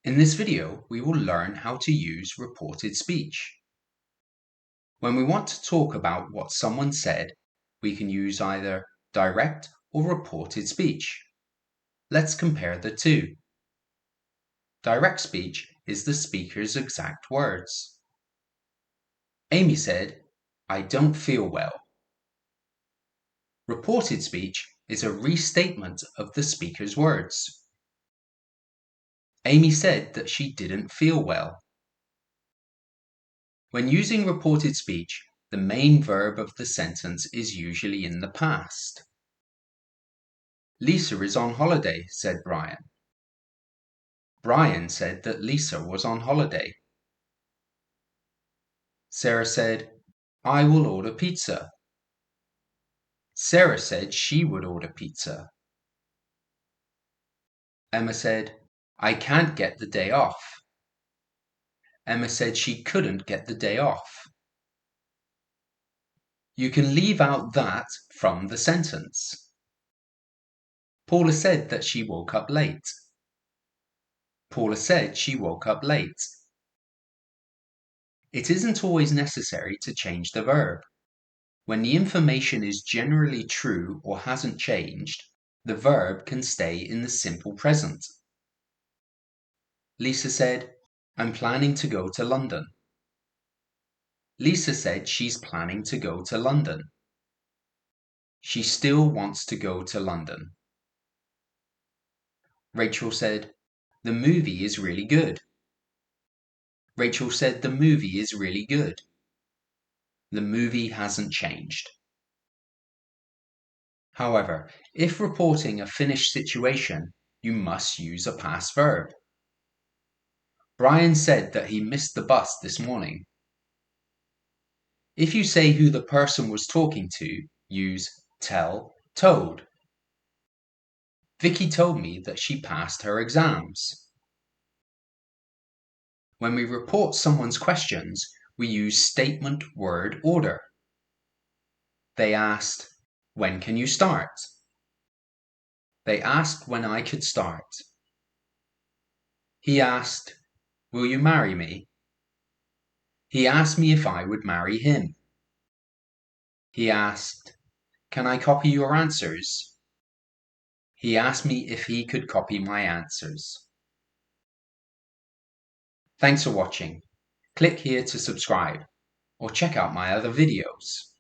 In this video, we will learn how to use reported speech. When we want to talk about what someone said, we can use either direct or reported speech. Let's compare the two. Direct speech is the speaker's exact words. Amy said, "I don't feel well." Reported speech is a restatement of the speaker's words. Amy said that she didn't feel well. When using reported speech, the main verb of the sentence is usually in the past. Lisa is on holiday, said Brian. Brian said that Lisa was on holiday. Sarah said, "I will order pizza." Sarah said she would order pizza. Emma said, "I can't get the day off." Emma said she couldn't get the day off. You can leave out that from the sentence. Paula said that she woke up late. Paula said she woke up late. It isn't always necessary to change the verb. When the information is generally true or hasn't changed, the verb can stay in the simple present. Lisa said, "I'm planning to go to London." Lisa said she's planning to go to London. She still wants to go to London. Rachel said, "The movie is really good." Rachel said the movie is really good. The movie hasn't changed. However, if reporting a finished situation, you must use a past verb. Brian said that he missed the bus this morning. If you say who the person was talking to, use tell, told. Vicky told me that she passed her exams. When we report someone's questions, we use statement word order. They asked, "When can you start?" They asked when I could start. He asked, "Will you marry me?" He asked me if I would marry him. He asked, "Can I copy your answers?" He asked me if he could copy my answers. Thanks for watching. Click here to subscribe or check out my other videos.